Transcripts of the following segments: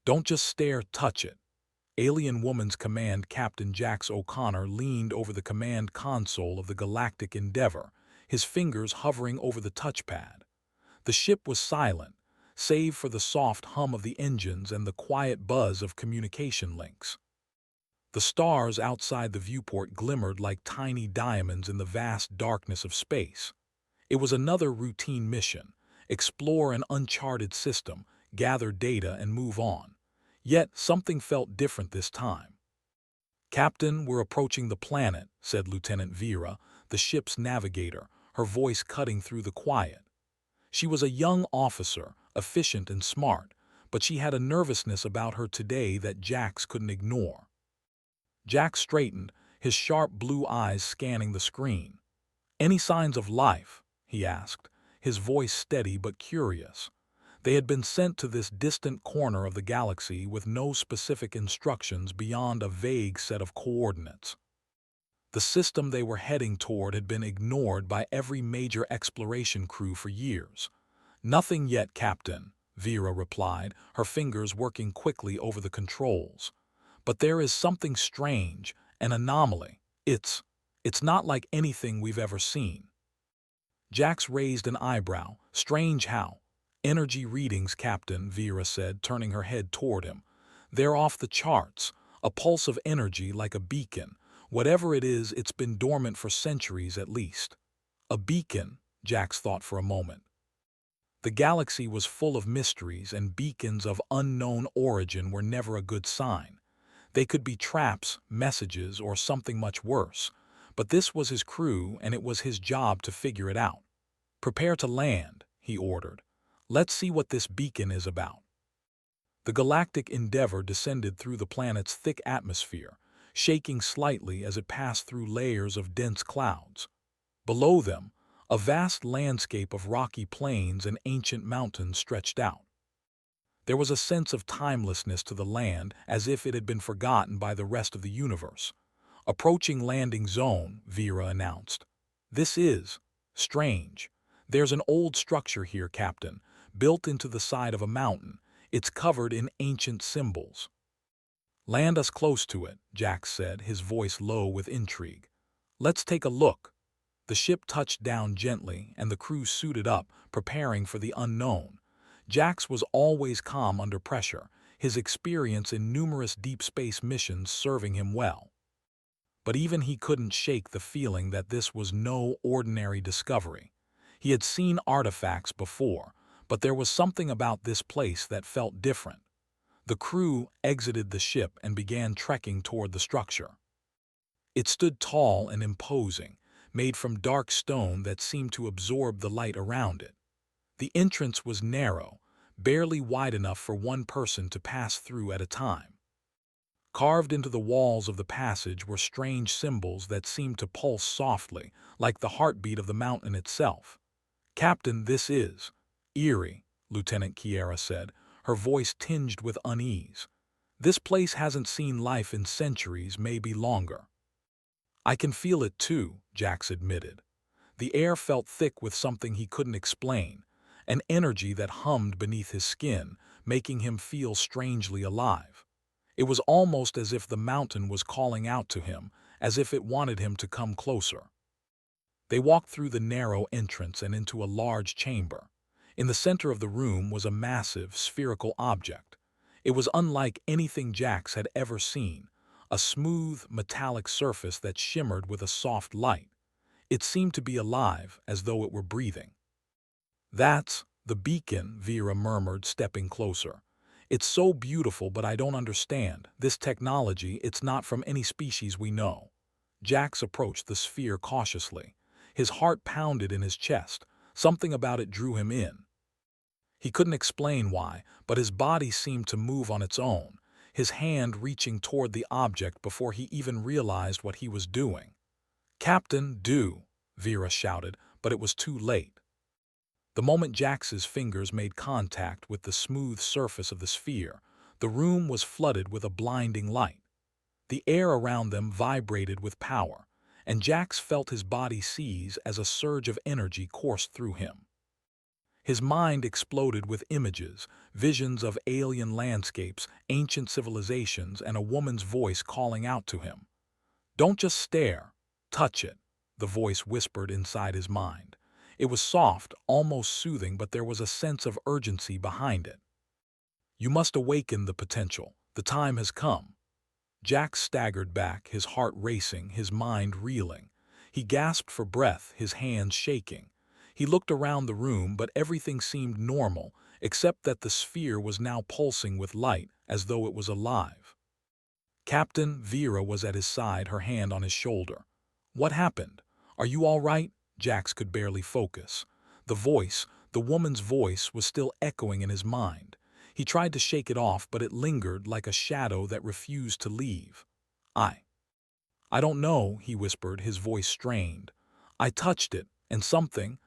Don't just stare, touch it. Alien Woman's command Captain Jax O'Connor leaned over the command console of the Galactic Endeavor, his fingers hovering over the touchpad. The ship was silent, save for the soft hum of the engines and the quiet buzz of communication links. The stars outside the viewport glimmered like tiny diamonds in the vast darkness of space. It was another routine mission: explore an uncharted system, gather data, and move on. Yet something felt different this time. "Captain, we're approaching the planet," said Lieutenant Vera, the ship's navigator, her voice cutting through the quiet. She was a young officer, efficient and smart, but she had a nervousness about her today that Jax couldn't ignore. Jax straightened, his sharp blue eyes scanning the screen. "Any signs of life?" he asked, his voice steady but curious. They had been sent to this distant corner of the galaxy with no specific instructions beyond a vague set of coordinates. The system they were heading toward had been ignored by every major exploration crew for years. "Nothing yet, Captain," Vera replied, her fingers working quickly over the controls. "But there is something strange, an anomaly. It's not like anything we've ever seen." Jax raised an eyebrow. "Strange how?" "Energy readings, Captain," Vera said, turning her head toward him. "They're off the charts. A pulse of energy like a beacon. Whatever it is, it's been dormant for centuries at least." A beacon, Jax thought for a moment. The galaxy was full of mysteries, and beacons of unknown origin were never a good sign. They could be traps, messages, or something much worse. But this was his crew, and it was his job to figure it out. "Prepare to land," he ordered. "Let's see what this beacon is about." The Galactic Endeavor descended through the planet's thick atmosphere, shaking slightly as it passed through layers of dense clouds. Below them, a vast landscape of rocky plains and ancient mountains stretched out. There was a sense of timelessness to the land, as if it had been forgotten by the rest of the universe. "Approaching landing zone," Vera announced. "This is strange. There's an old structure here, Captain, built into the side of a mountain. It's covered in ancient symbols." "Land us close to it," Jax said, his voice low with intrigue. "Let's take a look." The ship touched down gently, and the crew suited up, preparing for the unknown. Jax was always calm under pressure, his experience in numerous deep space missions serving him well. But even he couldn't shake the feeling that this was no ordinary discovery. He had seen artifacts before, but there was something about this place that felt different. The crew exited the ship and began trekking toward the structure. It stood tall and imposing, made from dark stone that seemed to absorb the light around it. The entrance was narrow, barely wide enough for one person to pass through at a time. Carved into the walls of the passage were strange symbols that seemed to pulse softly, like the heartbeat of the mountain itself. "Captain, this is eerie," Lieutenant Kiera said, her voice tinged with unease. "This place hasn't seen life in centuries, maybe longer." "I can feel it too," Jax admitted. The air felt thick with something he couldn't explain, an energy that hummed beneath his skin, making him feel strangely alive. It was almost as if the mountain was calling out to him, as if it wanted him to come closer. They walked through the narrow entrance and into a large chamber. In the center of the room was a massive, spherical object. It was unlike anything Jax had ever seen, a smooth, metallic surface that shimmered with a soft light. It seemed to be alive, as though it were breathing. "That's the beacon," Vera murmured, stepping closer. "It's so beautiful, but I don't understand. This technology, it's not from any species we know." Jax approached the sphere cautiously. His heart pounded in his chest. Something about it drew him in. He couldn't explain why, but his body seemed to move on its own, his hand reaching toward the object before he even realized what he was doing. "Captain, do!" Vera shouted, but it was too late. The moment Jax's fingers made contact with the smooth surface of the sphere, the room was flooded with a blinding light. The air around them vibrated with power, and Jax felt his body seize as a surge of energy coursed through him. His mind exploded with images, visions of alien landscapes, ancient civilizations, and a woman's voice calling out to him. "Don't just stare. Touch it," the voice whispered inside his mind. It was soft, almost soothing, but there was a sense of urgency behind it. "You must awaken the potential. The time has come." Jack staggered back, his heart racing, his mind reeling. He gasped for breath, his hands shaking. He looked around the room, but everything seemed normal, except that the sphere was now pulsing with light, as though it was alive. Captain Vera was at his side, her hand on his shoulder. "What happened? Are you all right?" Jax could barely focus. The woman's voice, was still echoing in his mind. He tried to shake it off, but it lingered like a shadow that refused to leave. I don't know," he whispered, his voice strained. "I touched it, and something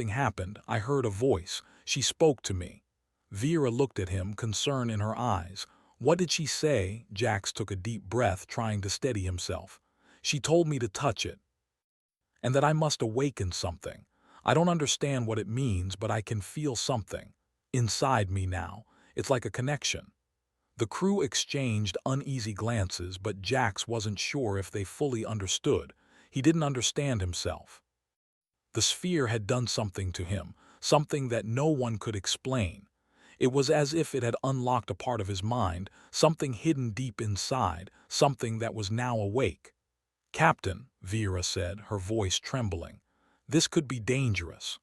happened. I heard a voice. She spoke to me." Vera looked at him, concern in her eyes. "What did she say?" Jax took a deep breath, trying to steady himself. "She told me to touch it, and that I must awaken something. I don't understand what it means, but I can feel something inside me now. It's like a connection." The crew exchanged uneasy glances, but Jax wasn't sure if they fully understood. He didn't understand himself. The sphere had done something to him, something that no one could explain. It was as if it had unlocked a part of his mind, something hidden deep inside, something that was now awake. "Captain," Vera said, her voice trembling, "this could be dangerous.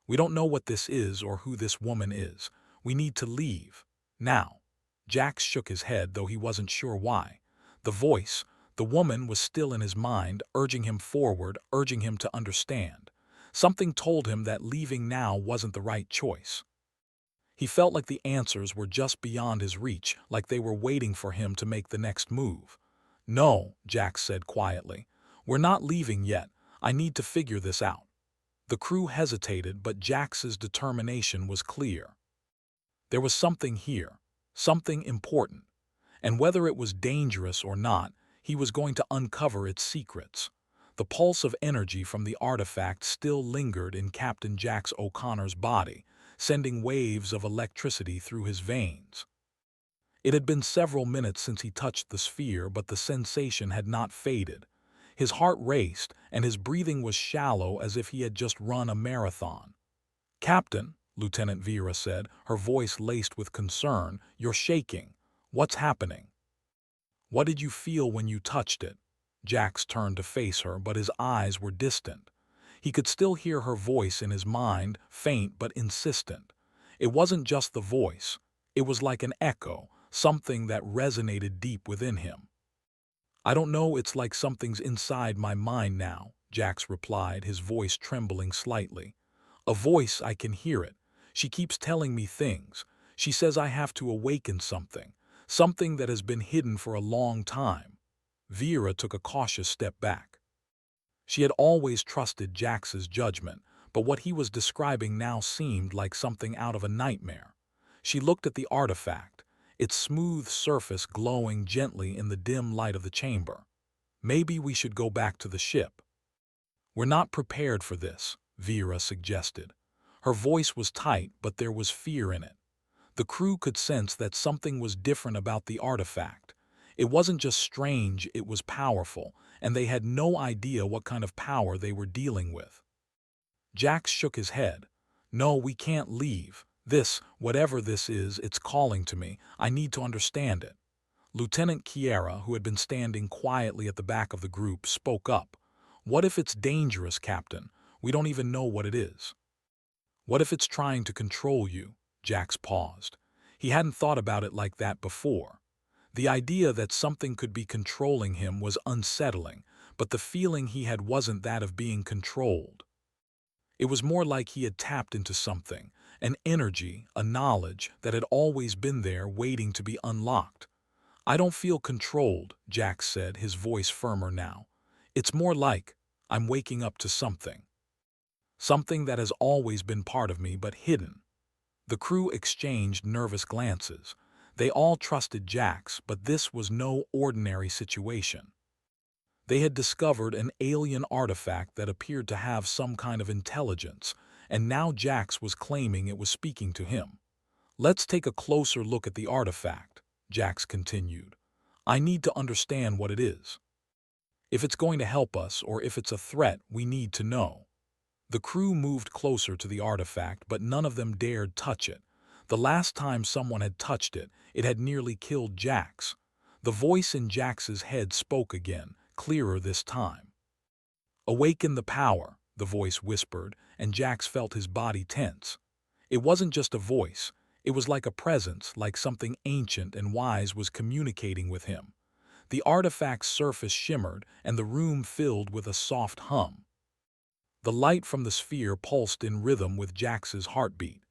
We don't know what this is or who this woman is. We need to leave. Now." Jax shook his head, though he wasn't sure why. The woman, was still in his mind, urging him forward, urging him to understand. Something told him that leaving now wasn't the right choice. He felt like the answers were just beyond his reach, like they were waiting for him to make the next move. "No," Jax said quietly. "We're not leaving yet. I need to figure this out." The crew hesitated, but Jax's determination was clear. There was something here. Something important, and whether it was dangerous or not, he was going to uncover its secrets. The pulse of energy from the artifact still lingered in Captain Jax O'Connor's body, sending waves of electricity through his veins. It had been several minutes since he touched the sphere, but the sensation had not faded. His heart raced, and his breathing was shallow, as if he had just run a marathon. "Captain," Lieutenant Vera said, her voice laced with concern, "you're shaking. What's happening?" "What did you feel when you touched it?" Jax turned to face her, but his eyes were distant. He could still hear her voice in his mind, faint but insistent. It wasn't just the voice. It was like an echo, something that resonated deep within him. "I don't know, it's like something's inside my mind now," Jax replied, his voice trembling slightly. "A voice, I can hear it. She keeps telling me things. She says I have to awaken something that has been hidden for a long time." Vera took a cautious step back. She had always trusted Jax's judgment, but what he was describing now seemed like something out of a nightmare. She looked at the artifact, its smooth surface glowing gently in the dim light of the chamber. "Maybe we should go back to the ship." "We're not prepared for this," Vera suggested. Her voice was tight, but there was fear in it. The crew could sense that something was different about the artifact. It wasn't just strange, it was powerful, and they had no idea what kind of power they were dealing with. Jax shook his head. "No, we can't leave. Whatever this is, it's calling to me. I need to understand it." Lieutenant Kiera, who had been standing quietly at the back of the group, spoke up. "What if it's dangerous, Captain? We don't even know what it is." "What if it's trying to control you?" Jax paused. He hadn't thought about it like that before. The idea that something could be controlling him was unsettling, but the feeling he had wasn't that of being controlled. It was more like he had tapped into something, an energy, a knowledge that had always been there waiting to be unlocked. "I don't feel controlled," Jax said, his voice firmer now. "It's more like I'm waking up to something. Something that has always been part of me but hidden." The crew exchanged nervous glances. They all trusted Jax, but this was no ordinary situation. They had discovered an alien artifact that appeared to have some kind of intelligence, and now Jax was claiming it was speaking to him. "Let's take a closer look at the artifact," Jax continued. "I need to understand what it is. If it's going to help us or if it's a threat, we need to know." The crew moved closer to the artifact, but none of them dared touch it. The last time someone had touched it, it had nearly killed Jax. The voice in Jax's head spoke again, clearer this time. "Awaken the power," the voice whispered, and Jax felt his body tense. It wasn't just a voice. It was like a presence, like something ancient and wise was communicating with him. The artifact's surface shimmered, and the room filled with a soft hum. The light from the sphere pulsed in rhythm with Jax's heartbeat.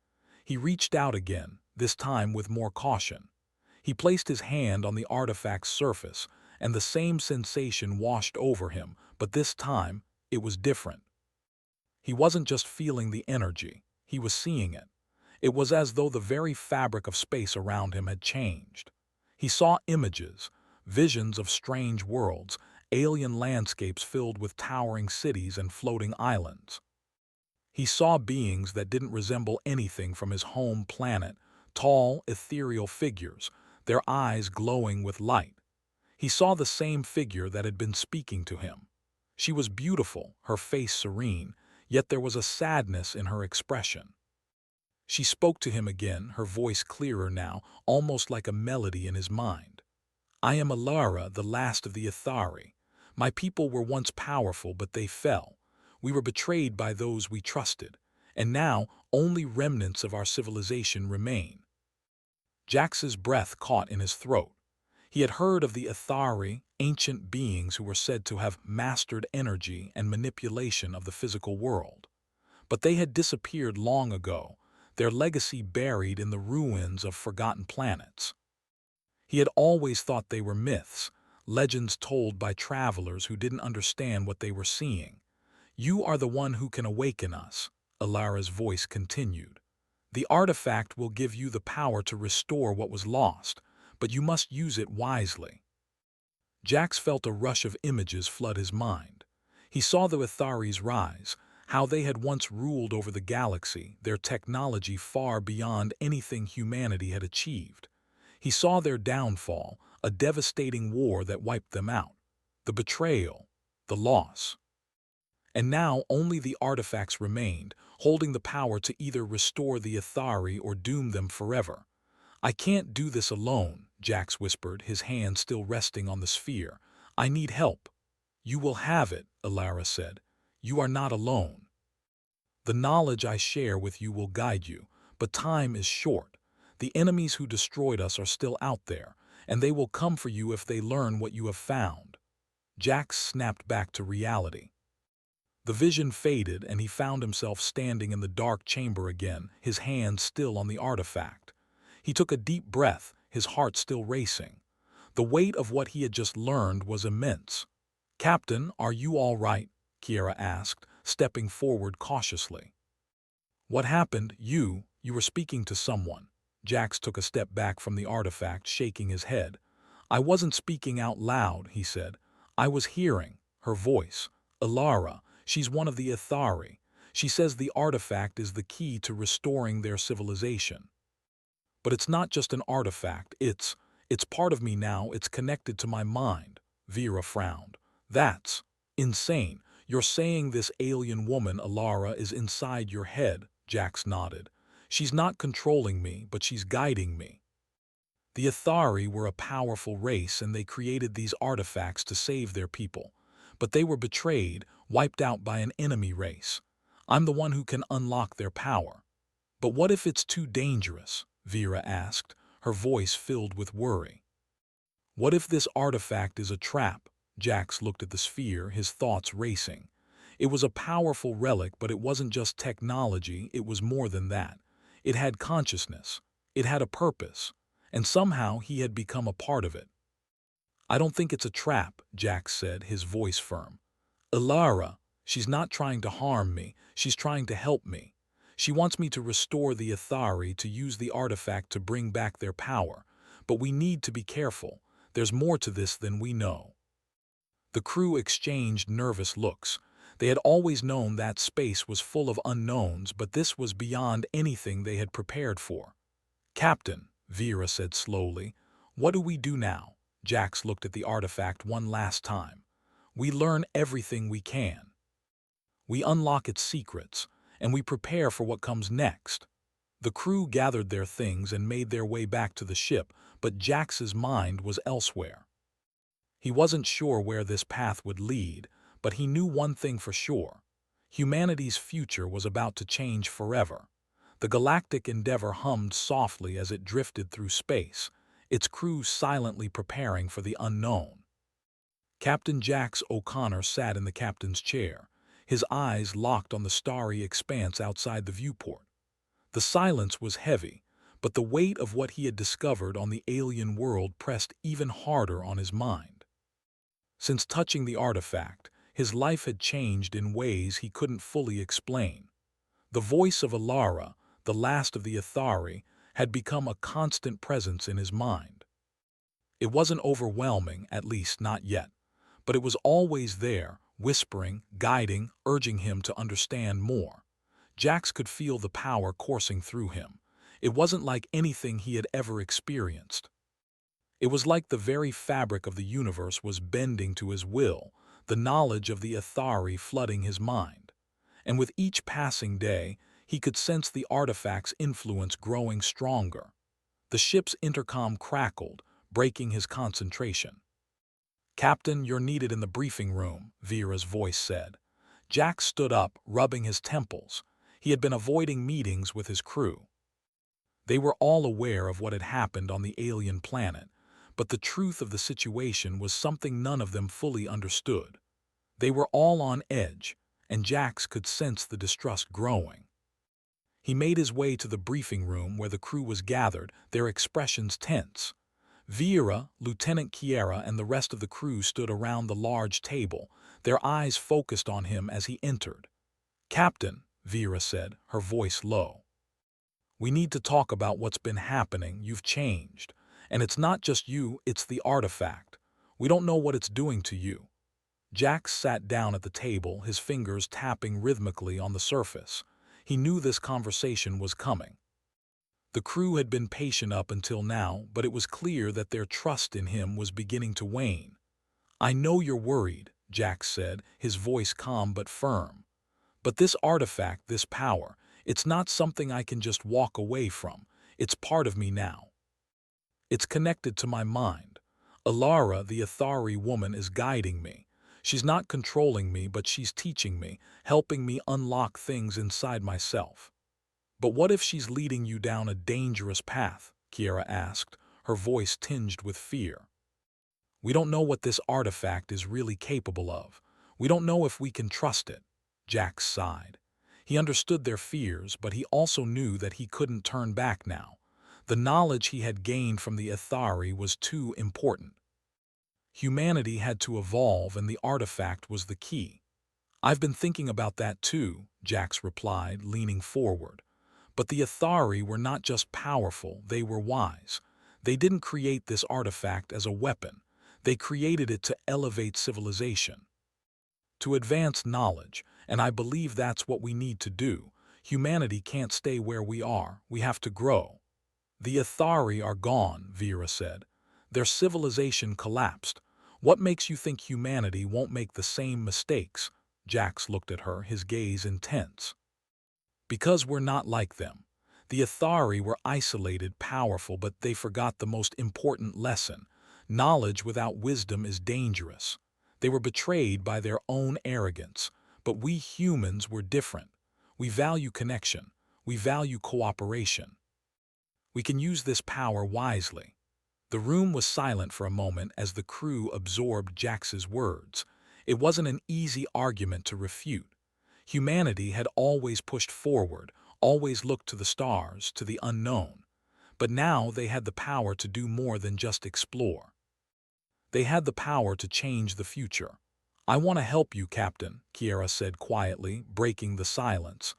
He reached out again, this time with more caution. He placed his hand on the artifact's surface, and the same sensation washed over him, but this time it was different. He wasn't just feeling the energy, he was seeing it. It was as though the very fabric of space around him had changed. He saw images, visions of strange worlds, alien landscapes filled with towering cities and floating islands. He saw beings that didn't resemble anything from his home planet, tall, ethereal figures, their eyes glowing with light. He saw the same figure that had been speaking to him. She was beautiful, her face serene, yet there was a sadness in her expression. She spoke to him again, her voice clearer now, almost like a melody in his mind. "I am Alara, the last of the Ithari. My people were once powerful, but they fell. We were betrayed by those we trusted, and now only remnants of our civilization remain." Jax's breath caught in his throat. He had heard of the Ithari, ancient beings who were said to have mastered energy and manipulation of the physical world. But they had disappeared long ago, their legacy buried in the ruins of forgotten planets. He had always thought they were myths, legends told by travelers who didn't understand what they were seeing. "You are the one who can awaken us," Alara's voice continued. "The artifact will give you the power to restore what was lost, but you must use it wisely." Jax felt a rush of images flood his mind. He saw the Itharis rise, how they had once ruled over the galaxy, their technology far beyond anything humanity had achieved. He saw their downfall, a devastating war that wiped them out, the betrayal, the loss. And now only the artifacts remained, holding the power to either restore the Ithari or doom them forever. "I can't do this alone," Jax whispered, his hand still resting on the sphere. "I need help." "You will have it," Alara said. "You are not alone. The knowledge I share with you will guide you, but time is short. The enemies who destroyed us are still out there, and they will come for you if they learn what you have found." Jax snapped back to reality. The vision faded, and he found himself standing in the dark chamber again, his hand still on the artifact. He took a deep breath, his heart still racing. The weight of what he had just learned was immense. "Captain, are you all right?" Kiera asked, stepping forward cautiously. "What happened? You were speaking to someone." Jax took a step back from the artifact, shaking his head. "I wasn't speaking out loud," he said. "I was hearing her voice. Alara, she's one of the Ithari. She says the artifact is the key to restoring their civilization. But it's not just an artifact, it's part of me now, it's connected to my mind." Vera frowned. "That's insane. You're saying this alien woman, Alara, is inside your head," Jax nodded. "She's not controlling me, but she's guiding me. The Ithari were a powerful race, and they created these artifacts to save their people. But they were betrayed, wiped out by an enemy race. I'm the one who can unlock their power." "But what if it's too dangerous?" Vera asked, her voice filled with worry. "What if this artifact is a trap?" Jax looked at the sphere, his thoughts racing. It was a powerful relic, but it wasn't just technology, it was more than that. It had consciousness, it had a purpose, and somehow he had become a part of it. "I don't think it's a trap," Jax said, his voice firm. "Alara, she's not trying to harm me, she's trying to help me. She wants me to restore the Ithari, to use the artifact to bring back their power. But we need to be careful. There's more to this than we know." The crew exchanged nervous looks. They had always known that space was full of unknowns, but this was beyond anything they had prepared for. "Captain," Vera said slowly, "what do we do now?" Jax looked at the artifact one last time. "We learn everything we can. We unlock its secrets, and we prepare for what comes next." The crew gathered their things and made their way back to the ship, but Jax's mind was elsewhere. He wasn't sure where this path would lead, but he knew one thing for sure. Humanity's future was about to change forever. The galactic endeavor hummed softly as it drifted through space, its crew silently preparing for the unknown. Captain Jax O'Connor sat in the captain's chair, his eyes locked on the starry expanse outside the viewport. The silence was heavy, but the weight of what he had discovered on the alien world pressed even harder on his mind. Since touching the artifact, his life had changed in ways he couldn't fully explain. The voice of Alara, the last of the Ithari, had become a constant presence in his mind. It wasn't overwhelming, at least not yet, but it was always there, whispering, guiding, urging him to understand more. Jax could feel the power coursing through him. It wasn't like anything he had ever experienced. It was like the very fabric of the universe was bending to his will, the knowledge of the Ithari flooding his mind. And with each passing day, he could sense the artifact's influence growing stronger. The ship's intercom crackled, breaking his concentration. "Captain, you're needed in the briefing room," Vera's voice said. Jax stood up, rubbing his temples. He had been avoiding meetings with his crew. They were all aware of what had happened on the alien planet, but the truth of the situation was something none of them fully understood. They were all on edge, and Jax could sense the distrust growing. He made his way to the briefing room where the crew was gathered, their expressions tense. Vera, Lieutenant Kiera, and the rest of the crew stood around the large table, their eyes focused on him as he entered. "Captain," Vera said, her voice low, "we need to talk about what's been happening. You've changed. And it's not just you, it's the artifact. We don't know what it's doing to you." Jax sat down at the table, his fingers tapping rhythmically on the surface. He knew this conversation was coming. The crew had been patient up until now, but it was clear that their trust in him was beginning to wane. "I know you're worried," Jax said, his voice calm but firm. "But this artifact, this power, it's not something I can just walk away from. It's part of me now. It's connected to my mind. Alara, the Ithari woman, is guiding me. She's not controlling me, but she's teaching me, helping me unlock things inside myself." "But what if she's leading you down a dangerous path?" Kiera asked, her voice tinged with fear. "We don't know what this artifact is really capable of. We don't know if we can trust it." Jax sighed. He understood their fears, but he also knew that he couldn't turn back now. The knowledge he had gained from the Ithari was too important. Humanity had to evolve, and the artifact was the key. "I've been thinking about that too," Jax replied, leaning forward. "But the Ithari were not just powerful, they were wise. They didn't create this artifact as a weapon. They created it to elevate civilization, to advance knowledge, and I believe that's what we need to do. Humanity can't stay where we are, we have to grow." "The Ithari are gone," Vera said. "Their civilization collapsed. What makes you think humanity won't make the same mistakes?" Jax looked at her, his gaze intense. "Because we're not like them. The Ithari were isolated, powerful, but they forgot the most important lesson. Knowledge without wisdom is dangerous. They were betrayed by their own arrogance. But we humans were different. We value connection. We value cooperation. We can use this power wisely." The room was silent for a moment as the crew absorbed Jax's words. It wasn't an easy argument to refute. Humanity had always pushed forward, always looked to the stars, to the unknown. But now they had the power to do more than just explore. They had the power to change the future. "I want to help you, Captain," Kiera said quietly, breaking the silence.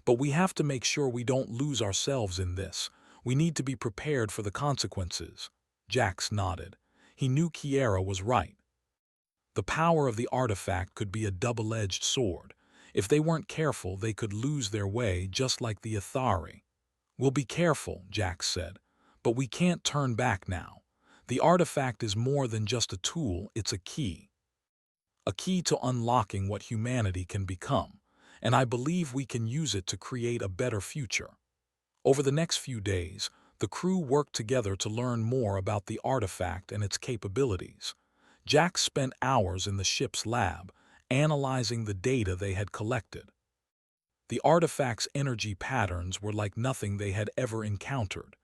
"But we have to make sure we don't lose ourselves in this. We need to be prepared for the consequences." Jax nodded. He knew Kiera was right. The power of the artifact could be a double-edged sword. If they weren't careful, they could lose their way, just like the Ithari. "We'll be careful," Jax said, "but we can't turn back now. The artifact is more than just a tool, it's a key. A key to unlocking what humanity can become, and I believe we can use it to create a better future." Over the next few days, the crew worked together to learn more about the artifact and its capabilities. Jax spent hours in the ship's lab, analyzing the data they had collected. The artifact's energy patterns were like nothing they had ever encountered.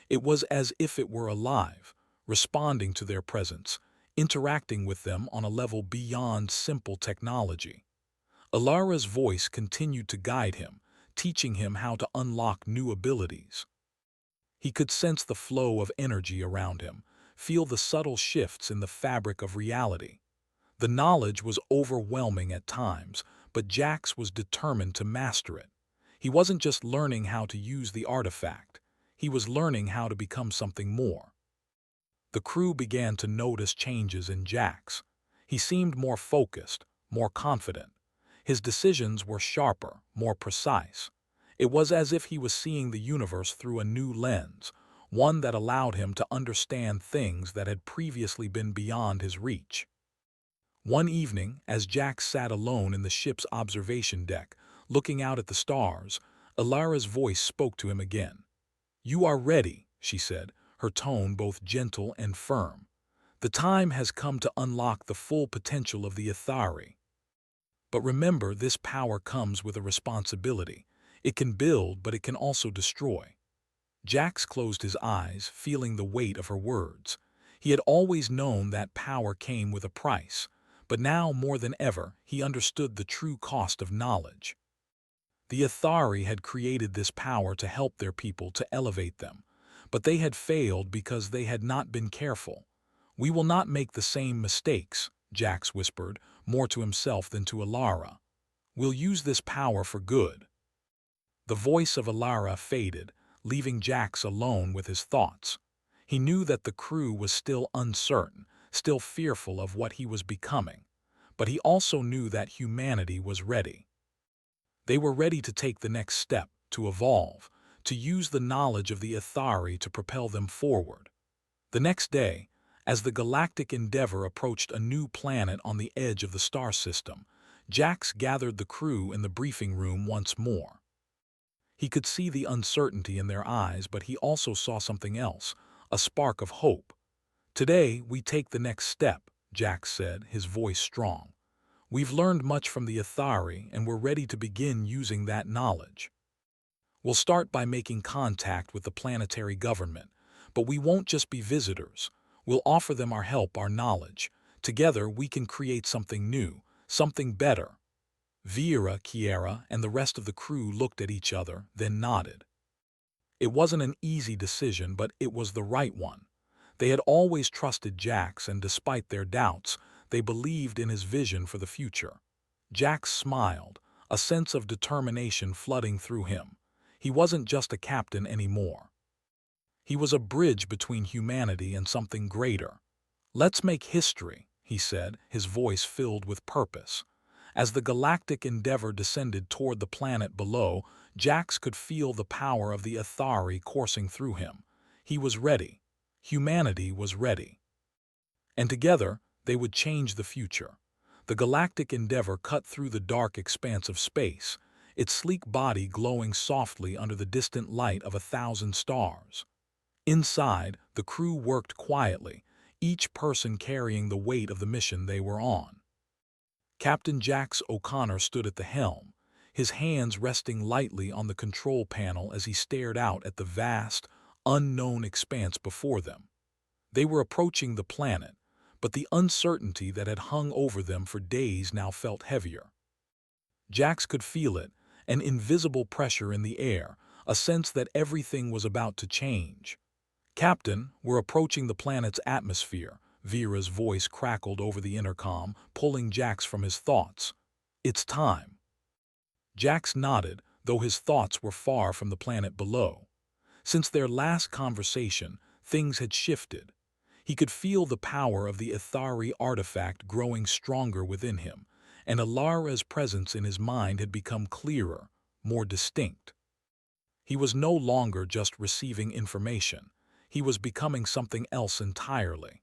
It was as if it were alive, responding to their presence, interacting with them on a level beyond simple technology. Alara's voice continued to guide him, teaching him how to unlock new abilities. He could sense the flow of energy around him, feel the subtle shifts in the fabric of reality. The knowledge was overwhelming at times, but Jax was determined to master it. He wasn't just learning how to use the artifact, he was learning how to become something more. The crew began to notice changes in Jax. He seemed more focused, more confident. His decisions were sharper, more precise. It was as if he was seeing the universe through a new lens, one that allowed him to understand things that had previously been beyond his reach. One evening, as Jax sat alone in the ship's observation deck, looking out at the stars, Alara's voice spoke to him again. "You are ready," she said, her tone both gentle and firm. "The time has come to unlock the full potential of the Ithari. But remember, this power comes with a responsibility. It can build, but it can also destroy." Jax closed his eyes, feeling the weight of her words. He had always known that power came with a price, but now more than ever he understood the true cost of knowledge. The Ithari had created this power to help their people, to elevate them, but they had failed because they had not been careful. "We will not make the same mistakes," Jax whispered, more to himself than to Alara. "We'll use this power for good." The voice of Alara faded, leaving Jax alone with his thoughts. He knew that the crew was still uncertain, still fearful of what he was becoming, but he also knew that humanity was ready. They were ready to take the next step, to evolve, to use the knowledge of the Ithari to propel them forward. The next day, as the galactic endeavor approached a new planet on the edge of the star system, Jax gathered the crew in the briefing room once more. He could see the uncertainty in their eyes, but he also saw something else, a spark of hope. "Today, we take the next step," Jax said, his voice strong. "We've learned much from the Ithari, and we're ready to begin using that knowledge. We'll start by making contact with the planetary government, but we won't just be visitors. We'll offer them our help, our knowledge. Together, we can create something new, something better." Vera, Kiera, and the rest of the crew looked at each other, then nodded. It wasn't an easy decision, but it was the right one. They had always trusted Jax, and despite their doubts, they believed in his vision for the future. Jax smiled, a sense of determination flooding through him. He wasn't just a captain anymore. He was a bridge between humanity and something greater. "Let's make history," he said, his voice filled with purpose. As the galactic endeavor descended toward the planet below, Jax could feel the power of the Ithari coursing through him. He was ready. Humanity was ready. And together, they would change the future. The galactic endeavor cut through the dark expanse of space, its sleek body glowing softly under the distant light of 1,000 stars. Inside, the crew worked quietly, each person carrying the weight of the mission they were on. Captain Jax O'Connor stood at the helm, his hands resting lightly on the control panel as he stared out at the vast, unknown expanse before them. They were approaching the planet, but the uncertainty that had hung over them for days now felt heavier. Jax could feel it, an invisible pressure in the air, a sense that everything was about to change. "Captain, we're approaching the planet's atmosphere," Vera's voice crackled over the intercom, pulling Jax from his thoughts. "It's time." Jax nodded, though his thoughts were far from the planet below. Since their last conversation, things had shifted. He could feel the power of the Ithari artifact growing stronger within him, and Alara's presence in his mind had become clearer, more distinct. He was no longer just receiving information. He was becoming something else entirely.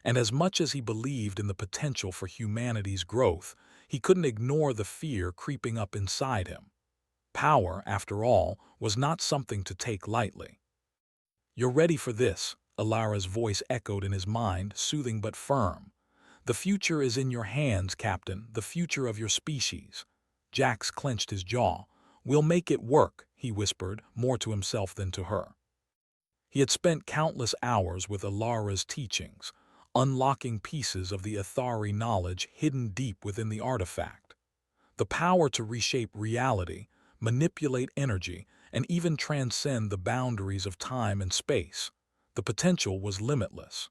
And as much as he believed in the potential for humanity's growth, he couldn't ignore the fear creeping up inside him. Power, after all, was not something to take lightly. "You're ready for this," Alara's voice echoed in his mind, soothing but firm. "The future is in your hands, Captain, the future of your species." Jax clenched his jaw. "We'll make it work," he whispered, more to himself than to her. He had spent countless hours with Alara's teachings, unlocking pieces of the Ithari knowledge hidden deep within the artifact. The power to reshape reality, manipulate energy, and even transcend the boundaries of time and space. The potential was limitless.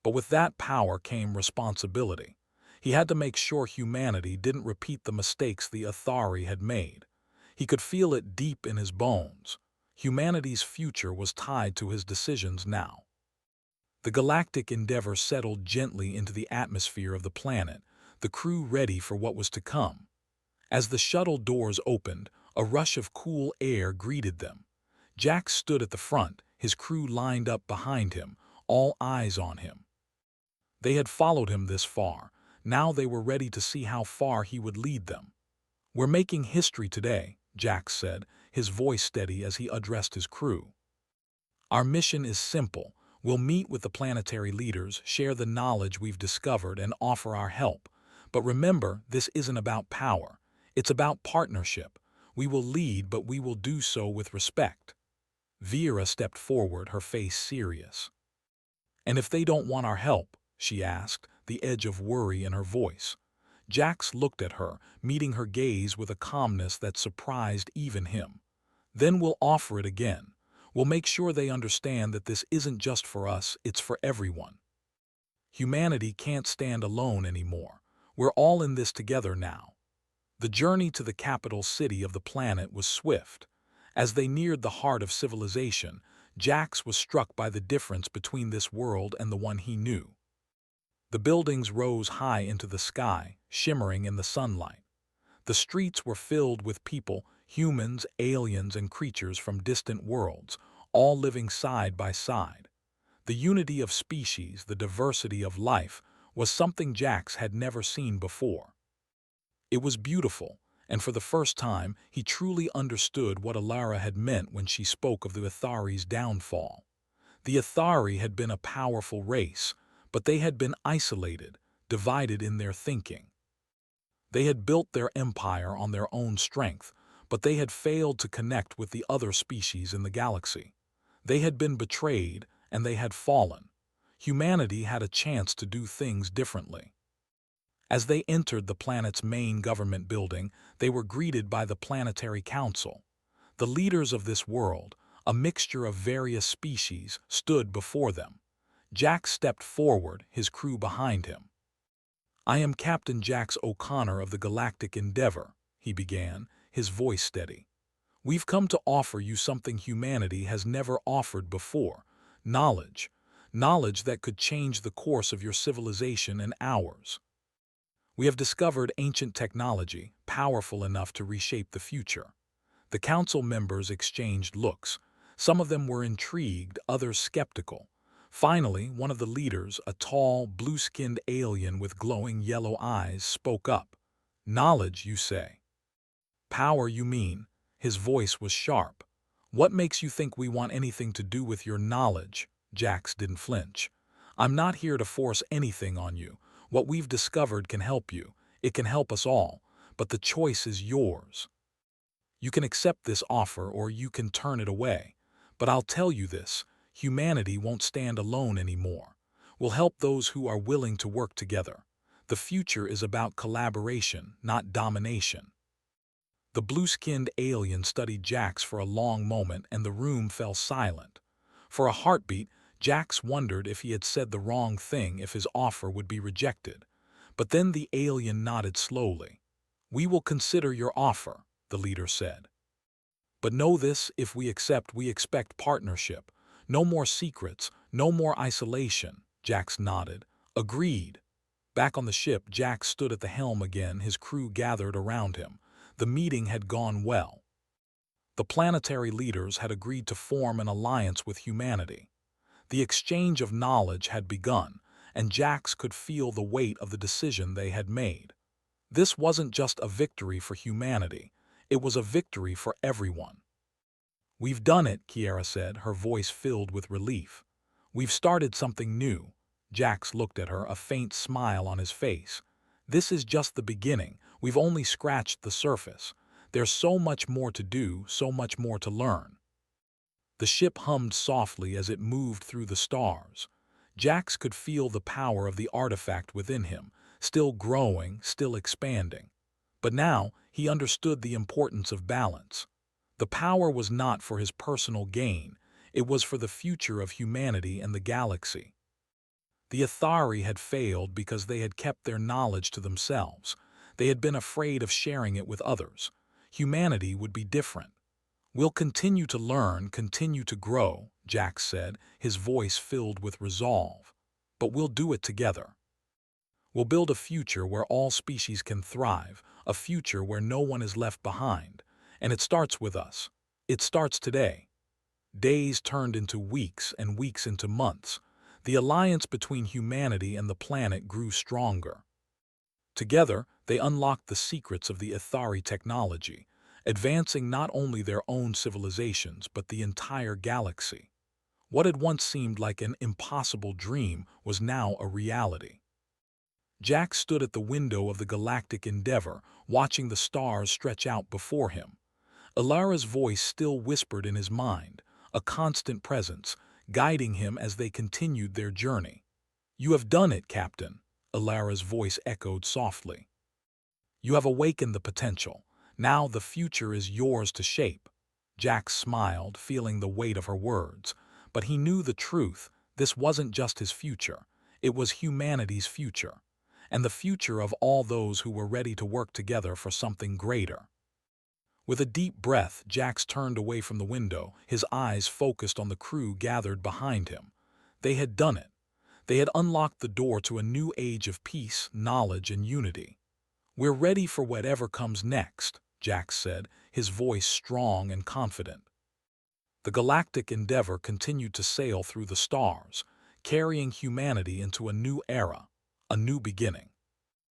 But with that power came responsibility. He had to make sure humanity didn't repeat the mistakes the Ithari had made. He could feel it deep in his bones. Humanity's future was tied to his decisions now. The galactic endeavor settled gently into the atmosphere of the planet, the crew ready for what was to come. As the shuttle doors opened, a rush of cool air greeted them. Jack stood at the front, his crew lined up behind him, all eyes on him. They had followed him this far. Now they were ready to see how far he would lead them. "We're making history today," Jack said, his voice steady as he addressed his crew. "Our mission is simple. We'll meet with the planetary leaders, share the knowledge we've discovered, and offer our help. But remember, this isn't about power. It's about partnership. We will lead, but we will do so with respect." Vera stepped forward, her face serious. "And if they don't want our help?" she asked, the edge of worry in her voice. Jax looked at her, meeting her gaze with a calmness that surprised even him. "Then we'll offer it again. We'll make sure they understand that this isn't just for us, it's for everyone. Humanity can't stand alone anymore. We're all in this together now." The journey to the capital city of the planet was swift. As they neared the heart of civilization, Jax was struck by the difference between this world and the one he knew. The buildings rose high into the sky, shimmering in the sunlight. The streets were filled with people, humans, aliens, and creatures from distant worlds, all living side by side. The unity of species, the diversity of life, was something Jax had never seen before. It was beautiful, and for the first time, he truly understood what Alara had meant when she spoke of the Ithari's downfall. The Ithari had been a powerful race, but they had been isolated, divided in their thinking. They had built their empire on their own strength, but they had failed to connect with the other species in the galaxy. They had been betrayed, and they had fallen. Humanity had a chance to do things differently. As they entered the planet's main government building, they were greeted by the Planetary Council. The leaders of this world, a mixture of various species, stood before them. Jack stepped forward, his crew behind him. "I am Captain Jax O'Connor of the Galactic Endeavor," he began, his voice steady. "We've come to offer you something humanity has never offered before, knowledge. Knowledge that could change the course of your civilization and ours. We have discovered ancient technology, powerful enough to reshape the future." The council members exchanged looks. Some of them were intrigued, others skeptical. Finally, one of the leaders, a tall, blue-skinned alien with glowing yellow eyes, spoke up. "Knowledge, you say? Power, you mean?" His voice was sharp. "What makes you think we want anything to do with your knowledge?" Jax didn't flinch. "I'm not here to force anything on you. What we've discovered can help you. It can help us all. But the choice is yours. You can accept this offer or you can turn it away. But I'll tell you this, humanity won't stand alone anymore. We'll help those who are willing to work together. The future is about collaboration, not domination." The blue-skinned alien studied Jax for a long moment and the room fell silent. For a heartbeat, Jax wondered if he had said the wrong thing, if his offer would be rejected. But then the alien nodded slowly. "We will consider your offer," the leader said. "But know this, if we accept, we expect partnership. No more secrets, no more isolation. Jax nodded. Agreed. Back on the ship, Jax stood at the helm again, his crew gathered around him. The meeting had gone well. The planetary leaders had agreed to form an alliance with humanity. The exchange of knowledge had begun, and Jax could feel the weight of the decision they had made. This wasn't just a victory for humanity, it was a victory for everyone. "We've done it," Kiera said, her voice filled with relief. "We've started something new." Jax looked at her, a faint smile on his face. "This is just the beginning. We've only scratched the surface. There's so much more to do, so much more to learn." The ship hummed softly as it moved through the stars. Jax could feel the power of the artifact within him, still growing, still expanding. But now he understood the importance of balance. The power was not for his personal gain, it was for the future of humanity and the galaxy. The Athari had failed because they had kept their knowledge to themselves. They had been afraid of sharing it with others. Humanity would be different. "We'll continue to learn, continue to grow," Jax said, his voice filled with resolve. "But we'll do it together. We'll build a future where all species can thrive, a future where no one is left behind. And it starts with us. It starts today." Days turned into weeks and weeks into months. The alliance between humanity and the planet grew stronger. Together, they unlocked the secrets of the Athari technology, advancing not only their own civilizations but the entire galaxy. What had once seemed like an impossible dream was now a reality. Jack stood at the window of the galactic endeavor, watching the stars stretch out before him. Ilara's voice still whispered in his mind, a constant presence, guiding him as they continued their journey. "You have done it, Captain," Ilara's voice echoed softly. "You have awakened the potential. Now the future is yours to shape." Jack smiled, feeling the weight of her words. But he knew the truth. This wasn't just his future. It was humanity's future. And the future of all those who were ready to work together for something greater. With a deep breath, Jax turned away from the window, his eyes focused on the crew gathered behind him. They had done it. They had unlocked the door to a new age of peace, knowledge, and unity. "We're ready for whatever comes next," Jax said, his voice strong and confident. The galactic endeavor continued to sail through the stars, carrying humanity into a new era, a new beginning.